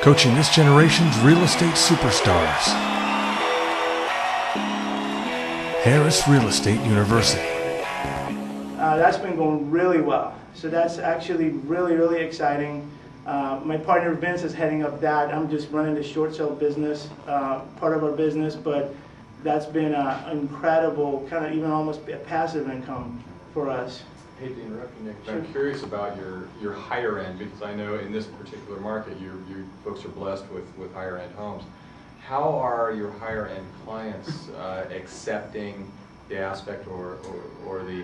coaching this generation's real estate superstars. Harris Real Estate University. That's been going really well. So that's actually really exciting. My partner Vince is heading up that. I'm just running the short sale business, part of our business, but that's been an incredible, kind of even almost a passive income for us. I hate to interrupt you, Nick, but Sure. I'm curious about your higher end, because I know in this particular market, you folks are blessed with higher end homes. How are your higher end clients accepting the aspect or the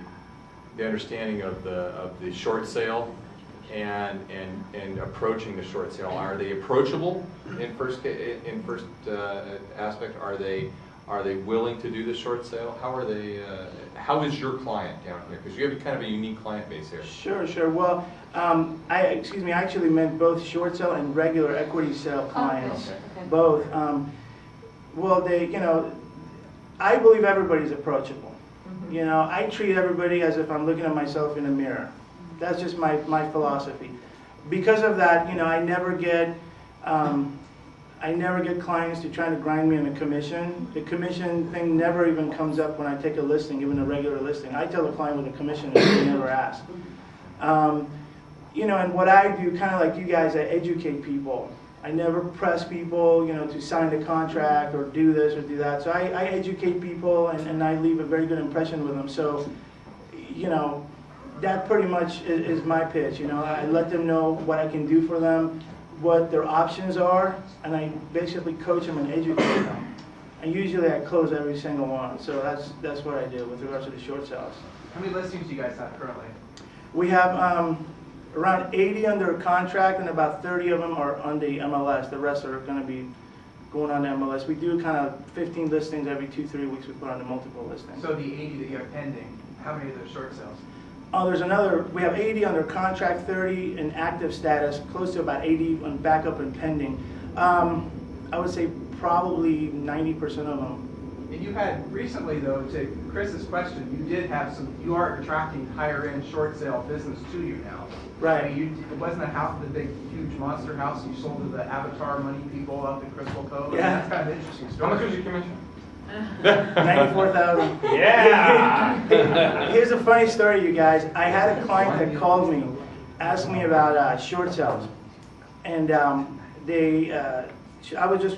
understanding of the short sale and approaching the short sale? Are they approachable in first aspect? Are they willing to do the short sale? How is your client down here? Because you have kind of a unique client base here. Sure. Well, I actually meant both short sale and regular equity sale clients. Okay. Both. Well, I believe everybody's approachable. Mm-hmm. I treat everybody as if I'm looking at myself in a mirror. That's just my philosophy. Because of that, I never get clients to try to grind me on a commission. The commission thing never even comes up when I take a listing, even a regular listing. I tell the client what the commission is, they never ask. And what I do, kind of like you guys, I educate people. I never press people, to sign the contract or do this or do that. So I educate people and I leave a very good impression with them. So, that pretty much is my pitch. I let them know what I can do for them, what their options are, and I basically coach them and educate them. And usually I close every single one. So that's what I do with regards to the short sales. How many listings do you guys have currently? We have around 80 under contract, and about 30 of them are on the MLS. The rest are going to be going on the MLS. We do kind of 15 listings every 2-3 weeks. We put on the multiple listings. So the 80 that you have pending, how many of those short sales? We have 80 under contract, 30 in active status, close to about 80 on backup and pending. I would say probably 90% of them. And you had recently, though, to Chris's question, you are attracting higher end short sale business to you now. Right. I mean, it wasn't a house, the big, huge monster house you sold to the Avatar money people up in Crystal Cove. Yeah. That's kind of an interesting story. How much was your commission? 94,000. Yeah! Here's a funny story, you guys. I had a client that called me, asked me about short sales, and I was just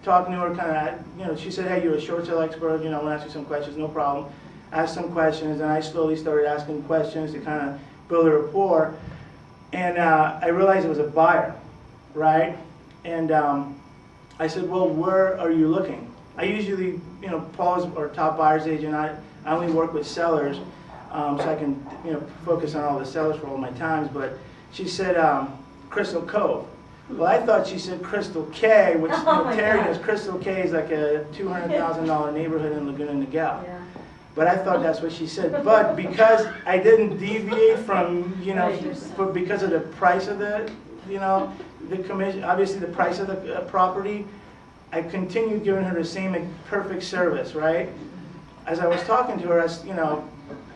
talking to her, kind of, she said, "Hey, you're a short sale expert. I want to ask you some questions." No problem. Asked some questions, and I slowly started asking questions to kind of build a rapport, and I realized it was a buyer, right? And I said, "Well, where are you looking?" I usually, Paul's our top buyer's agent. I only work with sellers, so I can, focus on all the sellers for all my times. But she said Crystal Cove. Well, I thought she said Crystal K, which Terry knows. Crystal K is like a $200,000 neighborhood in Laguna Niguel. Yeah. But I thought that's what she said. But because I didn't deviate from, because of the price of the commission, obviously the price of the property, I continued giving her the same perfect service, right? As I was talking to her,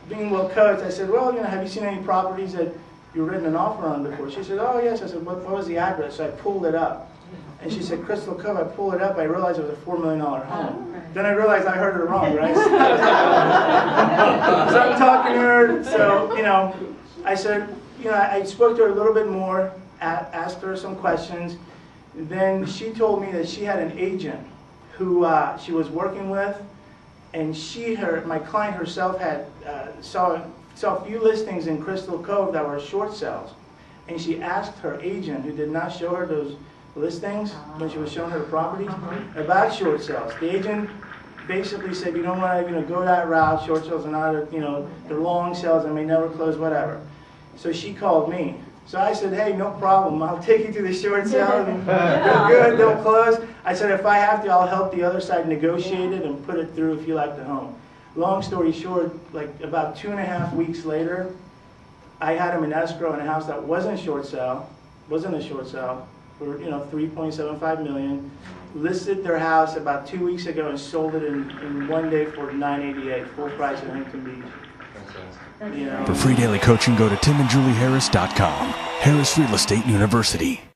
being well coached, I said, "Well, have you seen any properties that you've written an offer on before?" She said, "Oh, yes." I said, what was the address? So I pulled it up. And she said, "Crystal Cove." I pulled it up. I realized it was a $4 million home. Right. Then I realized I heard her wrong, right? So I'm talking to her. So, I said, I spoke to her a little bit more, asked her some questions. Then she told me that she had an agent who she was working with, and my client herself had saw a few listings in Crystal Cove that were short sales, and she asked her agent, who did not show her those listings when she was showing her the properties, about short sales. The agent basically said, "You don't want to go that route. Short sales are not, they're long sales and may never close, whatever." So she called me. So I said, "Hey, no problem. I'll take you to the short sale. And they're good. They'll close." I said, "If I have to, I'll help the other side negotiate it and put it through if you like the home." Long story short, like about 2.5 weeks later, I had them in escrow in a house that wasn't a short sale for $3.75 million. Listed their house about 2 weeks ago and sold it in one day for $988, full price in Huntington Beach. For free daily coaching, go to timandjulieharris.com. Harris Real Estate University.